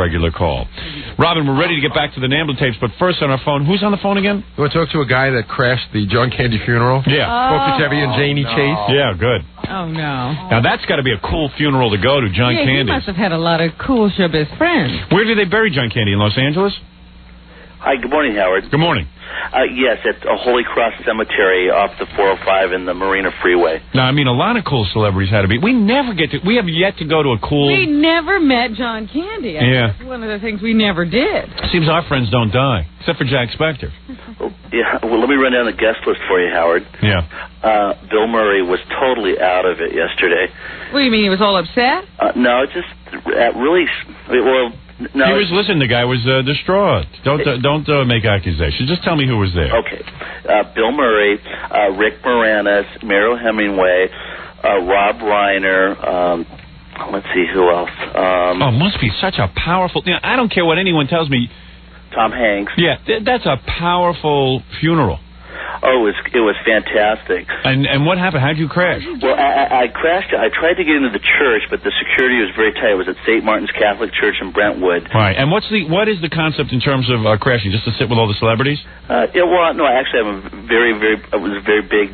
regular call. Robin, we're ready to get back to the Nambla tapes, but first on our phone, who's on the phone again? You want to talk to a guy that crashed the John Candy funeral? Yeah. Spoke to Chevy and Janie Chase? Yeah, good. Oh, no. Now, that's got to be a cool funeral to go to, John Candy. He must have had a lot of cool showbiz friends. Where did they bury John Candy, in Los Angeles? Hi, good morning, Howard. Good morning. Yes, at Holy Cross Cemetery off the 405 in the Marina Freeway. Now, I mean, a lot of cool celebrities had to be. We have yet to go to a cool... We never met John Candy. Yeah. That's one of the things we never did. Seems our friends don't die, except for Jack Spector. Well, let me run down the guest list for you, Howard. Yeah. Bill Murray was totally out of it yesterday. What do you mean, he was all upset? No, just really... Well... No, the guy was distraught. Don't make accusations. Just tell me who was there. Okay. Bill Murray, Rick Moranis, Meryl Hemingway, Rob Reiner, let's see, who else? It must be such a powerful... I don't care what anyone tells me. Tom Hanks. Yeah, that's a powerful funeral. Oh, it was fantastic. And what happened? How'd you crash? Well, I crashed. I tried to get into the church, but the security was very tight. It was at St. Martin's Catholic Church in Brentwood. Right. And what is the concept in terms of crashing? Just to sit with all the celebrities? Well, no. Actually, I was a very big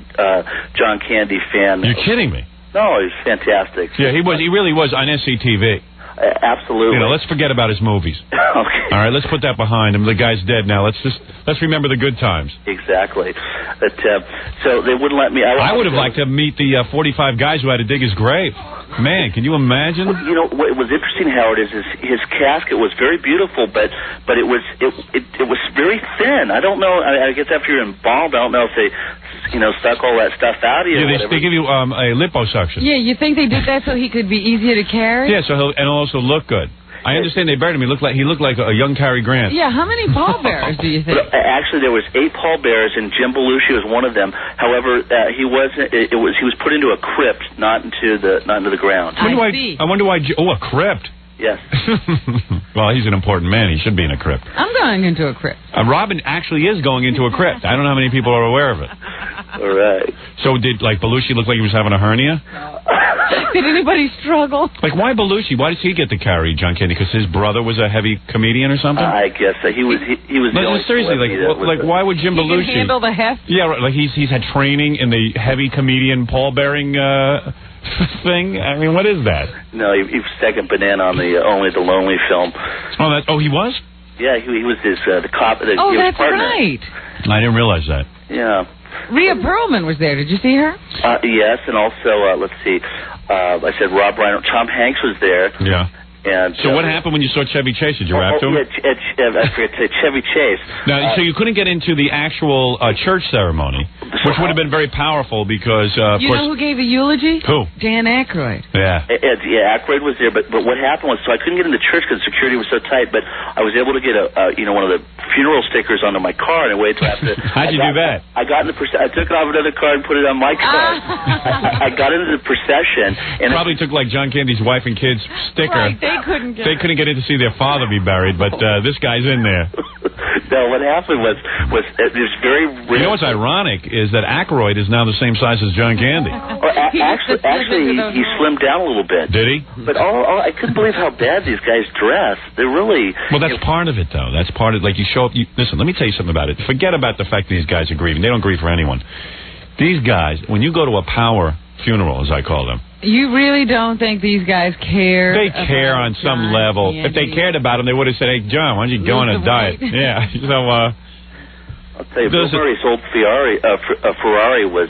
John Candy fan. You're kidding me? No, he was fantastic. Yeah, he was. He really was on SCTV. Absolutely. Let's forget about his movies. Okay. All right, let's put that behind him. The guy's dead now. Let's remember the good times. Exactly. But so they wouldn't let me. I would have liked to meet the 45 guys who had to dig his grave. Man, can you imagine? Well, what was interesting, Howard, is his casket was very beautiful, but it was very thin. I don't know. I guess after you're embalmed, I don't know if they suck all that stuff out of you. Yeah, they give you a liposuction. Yeah, you think they did that so he could be easier to carry? Yeah, so he'll also look good. I understand they buried him. He looked like a young Cary Grant. Yeah, how many pallbearers do you think? Actually, there was 8 pallbearers, and Jim Belushi was one of them. However, he was put into a crypt, not into the ground. I wonder why. Oh, a crypt. Yes. Well, he's an important man. He should be in a crypt. I'm going into a crypt. Robin actually is going into a crypt. I don't know how many people are aware of it. All right. So did Belushi look like he was having a hernia? Did anybody struggle? Why Belushi? Why does he get to carry John Candy? Because his brother was a heavy comedian or something? I guess he was. He was. No, seriously, why would Jim Belushi handle the heft? Yeah, right, he's had training in the heavy comedian pallbearing thing. I mean, what is that? No, he was second banana on the Only the Lonely film. Oh, he was? Yeah, he was the cop. That's partner. Right. I didn't realize that. Yeah. Rhea Perlman was there. Did you see her? Yes, and also, let's see, I said Rob Reiner. Tom Hanks was there. Yeah. And so what happened when you saw Chevy Chase? Did you rap to him? I forget, Chevy Chase. Now, so you couldn't get into the actual church ceremony, which would have been very powerful because, of course... You know who gave a eulogy? Who? Dan Aykroyd. Yeah. Aykroyd was there, but what happened was, so I couldn't get in the church because security was so tight, but I was able to get one of the funeral stickers onto my car, and I waited till after... How'd you do that? I took it off another car and put it on my car. I got into the procession, and probably took John Candy's wife and kids sticker. Right, they couldn't get in to see their father be buried, but this guy's in there. No, what happened was it was very rare. You know what's ironic is that Aykroyd is now the same size as John Candy. Actually, he slimmed down a little bit. Did he? But I couldn't believe how bad these guys dress. They're really... Well, that's part of it, though. That's part of it. You show up... listen, let me tell you something about it. Forget about the fact that these guys are grieving. They don't grieve for anyone. These guys, when you go to a power funeral, as I call them... You really don't think these guys care? They care on some level. If they cared about him, they would have said, "Hey, John, why don't you go on a diet?" Yeah. So, I'll tell you, Bill Murray's old Ferrari was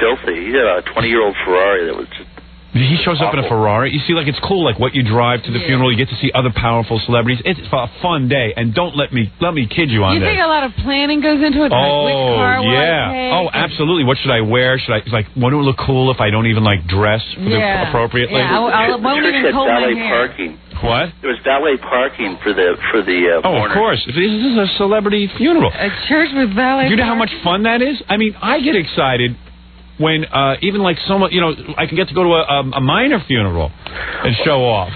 filthy. He had a 20-year-old Ferrari that was just... He shows up in a Ferrari. You see, it's cool, what you drive to the funeral. You get to see other powerful celebrities. It's a fun day, and don't let me kid you on that. You think a lot of planning goes into it? Which car will I take? Oh, absolutely. What should I wear? Should I won't it look cool if I don't even dress appropriately? Yeah, I won't even comb my hair. Parking. What? There was valet parking for the Oh, of course. This is a celebrity funeral. A church with valet. Do you know how much fun that is? I mean, I get excited when even someone, I can get to go to a minor funeral and show off.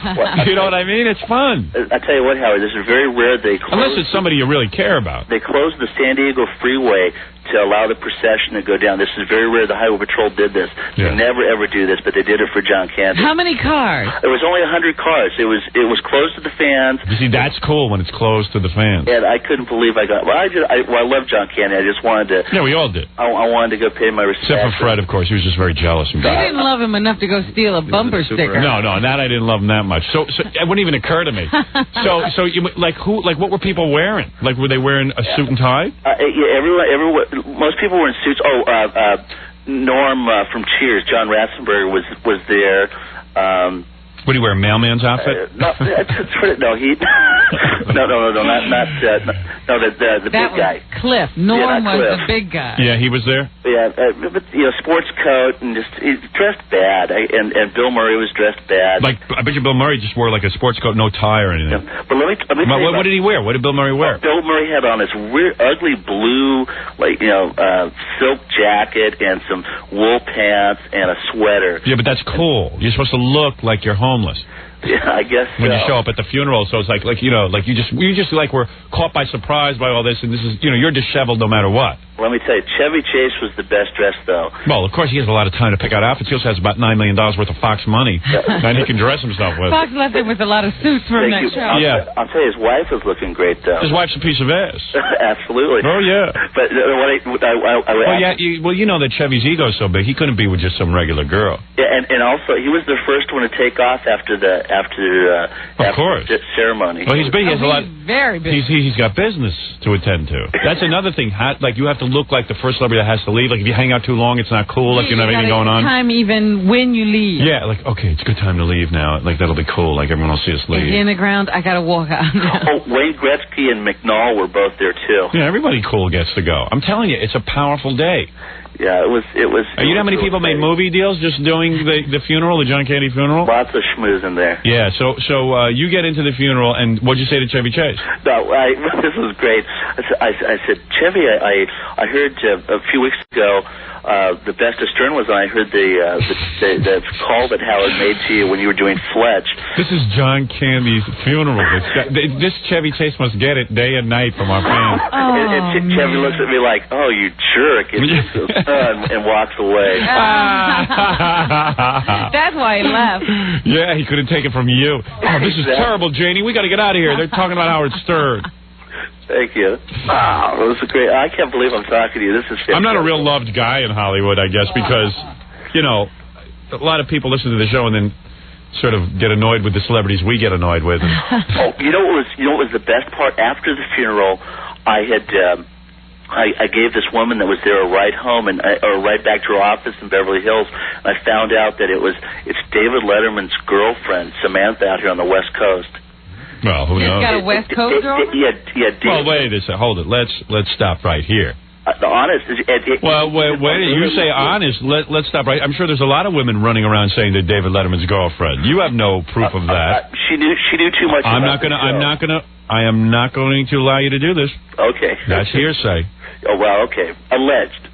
You know what I mean? It's fun. I tell you what, Howard, this is very rare. Unless it's somebody you really care about. They closed the San Diego freeway to allow the procession to go down. This is very rare. The Highway Patrol did this. Yeah. They never ever do this, but they did it for John Candy. How many cars? It was only 100 cars. It was closed to the fans. You see, that's cool when it's closed to the fans. And I couldn't believe I got. Well, I love John Candy. I just wanted to. Yeah, we all did. I wanted to go pay my respects. Except for Fred, of course. He was just very jealous. You didn't love him enough to go steal a bumper sticker. No, that I didn't love him that much. So it wouldn't even occur to me. So you what were people wearing? Like, were they wearing a suit and tie? Yeah, everyone. Most people were in suits. Norm from Cheers, John Ratzenberger was there. What do you wear, a mailman's outfit? No, the big guy. Cliff. Norm was the big guy. Yeah, he was there. Yeah, but sports coat and he's dressed bad. And Bill Murray was dressed bad. Like, I bet you Bill Murray just wore like a sports coat, no tie or anything. Yeah. But let me tell you what did he wear? What did Bill Murray wear? Bill Murray had on this weird, ugly blue, silk jacket and some wool pants and a sweater. Yeah, but that's cool. You're supposed to look like you're homeless. Yeah, I guess when you show up at the funeral, so it's like you just were caught by surprise by all this, and this is you're disheveled no matter what. Let me tell you, Chevy Chase was the best dressed, though. Well, of course, he has a lot of time to pick out outfits. He also has about $9 million worth of Fox money that he can dress himself with. Fox left him with a lot of suits from that show. I'll tell you, his wife is looking great, though. His wife's a piece of ass. Absolutely. Oh, yeah. But you know that Chevy's ego is so big, he couldn't be with just some regular girl. Yeah, and also, he was the first one to take off after the ceremony. Well, he's big. He has a lot. Very big. He's got business to attend to. That's another thing. Like, you have to look like the first celebrity that has to leave. Like, if you hang out too long, it's not cool. Like, you don't have anything going on. Time even when you leave. Yeah, like, okay, it's a good time to leave now. Like, that'll be cool. Like, everyone will see us leave. In the ground, I got to walk out. Wayne Gretzky and McNall were both there, too. Yeah, everybody cool gets to go. I'm telling you, it's a powerful day. Yeah, it was. You know how many people made movie deals just doing the funeral, the John Candy funeral? Lots of schmooze in there. Yeah, so you get into the funeral, and what'd you say to Chevy Chase? No, this was great. I said, Chevy, I heard a few weeks ago the Best of Stern was on. I heard the call that Howard made to you when you were doing Fletch. This is John Candy's funeral. This Chevy Chase must get it day and night from our fans. And Chevy looks at me like, "Oh, you jerk," and walks away. That's why he left. Yeah, he couldn't take it from you. Oh, this is terrible, Janie. We got to get out of here. They're talking about Howard Stern. Thank you. Wow, this is great. I can't believe I'm talking to you. This is fantastic. I'm not a real loved guy in Hollywood, I guess, because, a lot of people listen to the show and then sort of get annoyed with the celebrities we get annoyed with. You know what was the best part? After the funeral, I gave this woman that was there a ride home or a ride back to her office in Beverly Hills. And I found out that it's David Letterman's girlfriend, Samantha, out here on the West Coast. Well, who knows? He's got a West Coast girl? Yeah. Well, wait a second. Hold it. Let's stop right here. The honest. Wait. You say honest. Let's stop right. I'm sure there's a lot of women running around saying they're David Letterman's girlfriend. You have no proof of that. She knew too much. I am not going to allow you to do this. Okay. That's hearsay. Oh well. Okay. Alleged.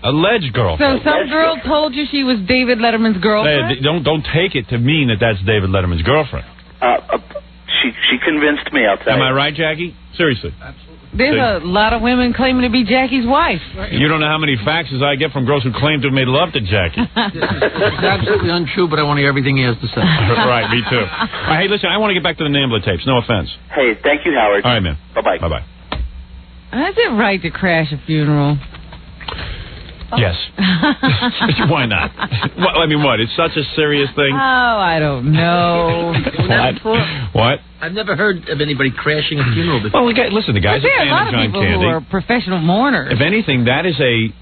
Alleged girlfriend. So some girl told you she was David Letterman's girlfriend? Don't take it to mean that that's David Letterman's girlfriend. She convinced me. I'll tell you. Am I right, Jackie? Seriously. Absolutely. There's a lot of women claiming to be Jackie's wife. You don't know how many faxes I get from girls who claim to have made love to Jackie. It's absolutely untrue, but I want to hear everything he has to say. Right, me too. Hey, listen, I want to get back to the Nambla tapes. No offense. Hey, thank you, Howard. All right, man. Bye-bye. Bye-bye. Is it right to crash a funeral? Yes. Why not? What? It's such a serious thing. Oh, I don't know. What? I've never heard of anybody crashing a funeral before. Well, listen, the guy's a fan of John Candy. There are a lot of people who are professional mourners. If anything, that is a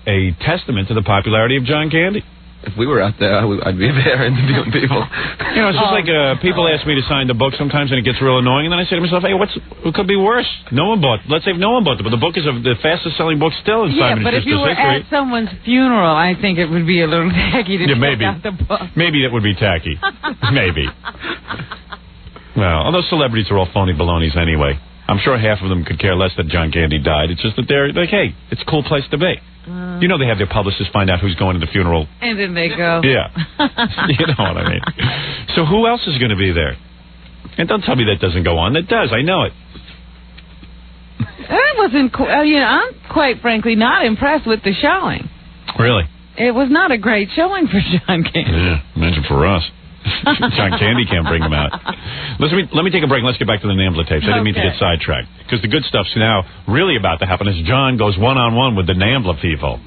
testament to the popularity of John Candy. If we were out there, I'd be there interviewing people. It's just like people ask me to sign the book sometimes, and it gets real annoying. And then I say to myself, hey, what could be worse? Let's say no one bought it, but the book is the fastest-selling book still in Simon & Schuster's history. Yeah, but if you were at someone's funeral, I think it would be a little tacky to check out the book. Maybe that would be tacky. Maybe. Well, all those celebrities are all phony balonies anyway. I'm sure half of them could care less that John Candy died. It's just that they're like, hey, it's a cool place to be. They have their publicists find out who's going to the funeral. And then they go. Yeah. You know what I mean. So who else is going to be there? And don't tell me that doesn't go on. That does. I know it. That wasn't. I'm quite frankly not impressed with the showing. Really? It was not a great showing for John Candy. Yeah, imagine for us. John Candy can't bring him out. Let me take a break. Let's get back to the NAMBLA tapes. I didn't mean to get sidetracked. Because the good stuff's now really about to happen as John goes one-on-one with the NAMBLA people.